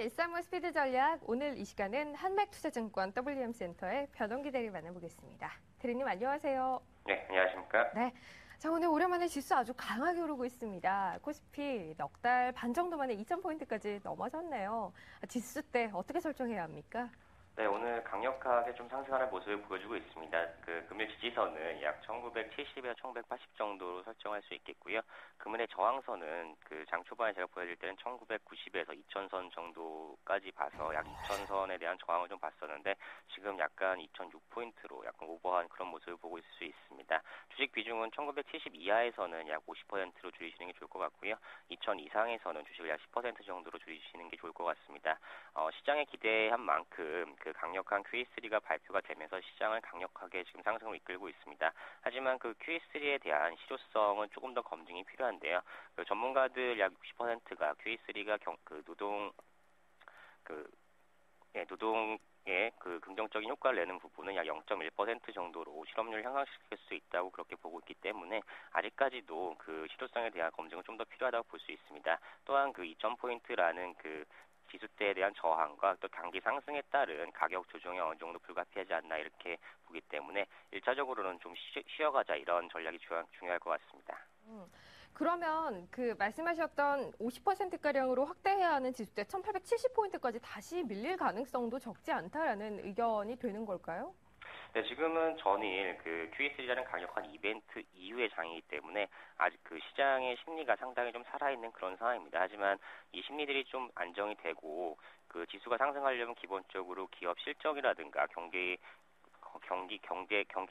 네, 일사무 스피드 전략. 오늘 이 시간은 한맥투자증권 WM센터의 변원기 대리 만나보겠습니다. 대리님 안녕하세요. 네, 안녕하십니까? 네. 자, 오늘 오랜만에 지수 아주 강하게 오르고 있습니다. 코스피 넉 달 반 정도 만에 2,000포인트까지 넘어섰네요. 지수 때 어떻게 설정해야 합니까? 네, 오늘 강력하게 좀 상승하는 모습을 보여주고 있습니다. 금일 지지선은 약 1970에서 1980 정도로 설정할 수 있겠고요. 금일의 저항선은 장 초반에 제가 보여드릴 때는 1990에서 2000선 정도까지 봐서 약 2000선에 대한 저항을 좀 봤었는데 지금 약간 2006포인트로 약간 오버한 그런 모습을 보고 있을 수 있습니다. 주식 비중은 1970 이하에서는 약 50%로 줄이시는 게 좋을 것 같고요. 2000 이상에서는 주식을 약 10% 정도로 줄이시는 게 좋을 것 같습니다. 시장에 기대한 만큼 강력한 QE3가 발표가 되면서 시장을 강력하게 지금 상승을 이끌고 있습니다. 하지만 QE3에 대한 실효성은 조금 더 검증이 필요한데요. 전문가들 약 60%가 QE3가 노동에 긍정적인 효과를 내는 부분은 약 0.1% 정도로 실업률을 향상시킬 수 있다고 그렇게 보고 있기 때문에 아직까지도 실효성에 대한 검증은 좀 더 필요하다고 볼 수 있습니다. 또한 2000포인트라는 지수대에 대한 저항과 또 단기 상승에 따른 가격 조정이 어느 정도 불가피하지 않나 이렇게 보기 때문에 1차적으로는 좀 쉬어가자 이런 전략이 중요할 것 같습니다. 그러면 말씀하셨던 50%가량으로 확대해야 하는 지수대 1870포인트까지 다시 밀릴 가능성도 적지 않다라는 의견이 되는 걸까요? 네, 지금은 전일 QE3라는 강력한 이벤트 이후의 장이기 때문에 아직 시장의 심리가 상당히 좀 살아있는 그런 상황입니다. 하지만 이 심리들이 좀 안정이 되고 지수가 상승하려면 기본적으로 기업 실적이라든가 경기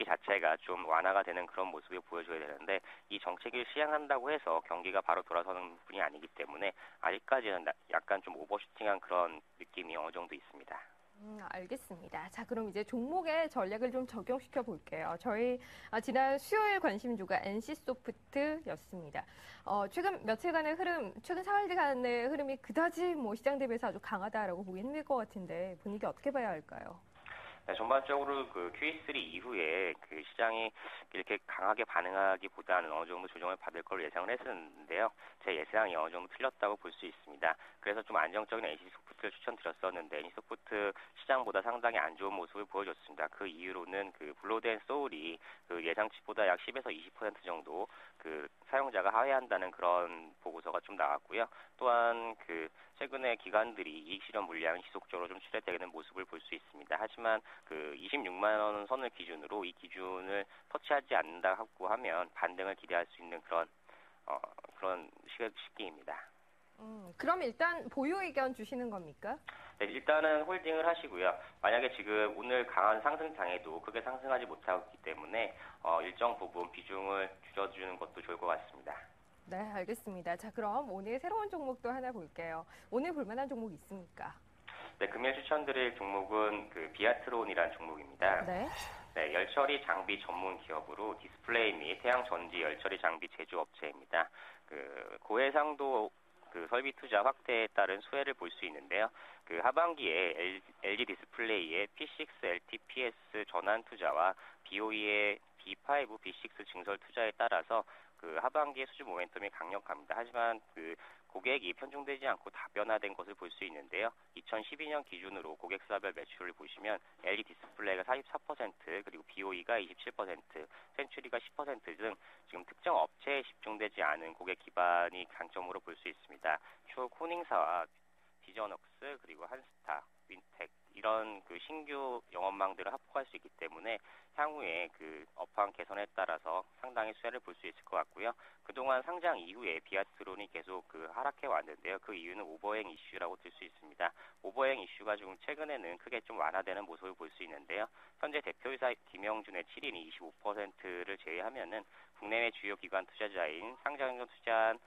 자체가 좀 완화가 되는 그런 모습을 보여줘야 되는데 이 정책을 시행한다고 해서 경기가 바로 돌아서는 부분이 아니기 때문에 아직까지는 약간 좀 오버슈팅한 그런 느낌이 어느 정도 있습니다. 알겠습니다. 자, 그럼 이제 종목의 전략을 좀 적용시켜 볼게요. 저희 지난 수요일 관심주가 NC소프트였습니다. 최근 며칠간의 최근 사흘간의 흐름이 그다지 시장 대비해서 아주 강하다라고 보기 힘들 것 같은데 분위기 어떻게 봐야 할까요? 네, 전반적으로 QE3 이후에 시장이 이렇게 강하게 반응하기보다는 어느 정도 조정을 받을 걸 예상을 했었는데요. 제 예상이 어느 정도 틀렸다고 볼 수 있습니다. 그래서 좀 안정적인 NC소프트를 추천드렸었는데 NC소프트 시장보다 상당히 안 좋은 모습을 보여줬습니다. 그 이유로는 블로드앤소울이 예상치보다 약 10에서 20% 정도 사용자가 하회한다는 그런 보고서가 좀 나왔고요. 또한 최근에 기관들이 이익 실현 물량이 지속적으로 좀 출회되는 모습을 볼 수 있습니다. 하지만 26만 원 선을 기준으로 이 기준을 터치하지 않는다고 하면 반등을 기대할 수 있는 그런 시기입니다. 그럼 일단 보유 의견 주시는 겁니까? 네, 일단은 홀딩을 하시고요. 만약에 지금 오늘 강한 상승장에도 크게 상승하지 못하고 있기 때문에 일정 부분 비중을 줄여주는 것도 좋을 것 같습니다. 네, 알겠습니다. 자, 그럼 오늘 새로운 종목도 하나 볼게요. 오늘 볼만한 종목 있습니까? 네, 금일 추천드릴 종목은 비아트론이라는 종목입니다. 네. 네, 열처리 장비 전문 기업으로 디스플레이 및 태양 전지 열처리 장비 제조업체입니다. 고해상도 설비 투자 확대에 따른 수혜를 볼 수 있는데요. 하반기에 LG 디스플레이의 P6 LTPS 전환 투자와 BOE의 B5, B6 증설 투자에 따라서 하반기의 수주 모멘텀이 강력합니다. 하지만 고객이 편중되지 않고 다변화된 것을 볼 수 있는데요. 2012년 기준으로 고객사별 매출을 보시면 LG 디스플레이가 44%, 그리고 BOE가 27%, 센츄리가 10% 등 지금 특정 업체에 집중되지 않은 고객 기반이 강점으로 볼 수 있습니다. 추후 코닝사와 비전웍스 그리고 한스타, 윈텍 이런 신규 영업망들을 합포할 수 있기 때문에 향후에 업황 개선에 따라서 상당히 수혜를 볼 수 있을 것 같고요. 그동안 상장 이후에 비아트론이 계속 하락해 왔는데요. 그 이유는 오버행 이슈라고 들 수 있습니다. 오버행 이슈가 좀 최근에는 크게 좀 완화되는 모습을 볼 수 있는데요. 현재 대표이사 김영준의 7인이 25%를 제외하면은 국내외 주요 기관 투자자인 상장용 투자한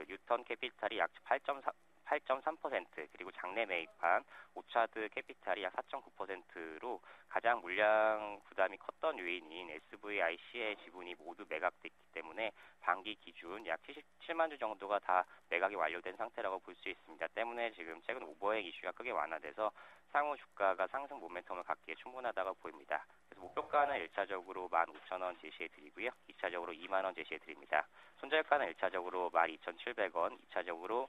뉴턴 캐피탈이 약 8.3%, 그리고 장내 매입한 오차드 캐피탈이 약 4.9%로 가장 물량 부담이 컸던 요인인 SVIC의 지분이 모두 매각됐기 때문에 반기 기준 약 77만 주 정도가 다 매각이 완료된 상태라고 볼 수 있습니다. 때문에 지금 최근 오버행 이슈가 크게 완화돼서 상호 주가가 상승 모멘텀을 갖기에 충분하다고 보입니다. 그래서 목표가는 1차적으로 15,000원 제시해 드리고요. 2차적으로 2만 원 제시해 드립니다. 손절가는 1차적으로 12,700원, 2차적으로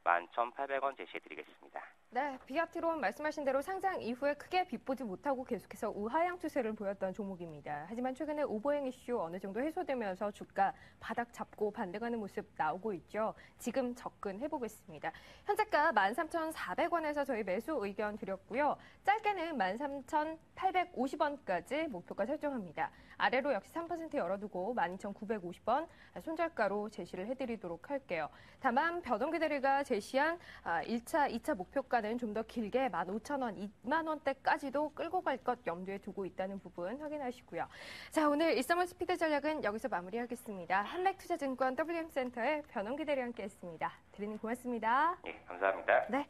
11,800원 제시해드리겠습니다. 네, 비아트론 말씀하신 대로 상장 이후에 크게 빗보지 못하고 계속해서 우하향 추세를 보였던 종목입니다. 하지만 최근에 오버행 이슈 어느 정도 해소되면서 주가 바닥 잡고 반등하는 모습 나오고 있죠. 지금 접근해보겠습니다. 현재가 13,400원에서 저희 매수 의견 드렸고요. 짧게는 13,850원까지 목표가 설정합니다. 아래로 역시 3% 열어두고 12,950원 손절가로 제시를 해드리도록 할게요. 다만 변동기다리가 제시한 1차, 2차 목표가는 좀 더 길게 15,000원, 2만 원대까지도 끌고 갈 것 염두에 두고 있다는 부분 확인하시고요. 자, 오늘 일서머 스피드 전략은 여기서 마무리하겠습니다. 한맥투자증권 WM센터의 변홍기 대리 함께했습니다. 대리님 고맙습니다. 예, 감사합니다. 네.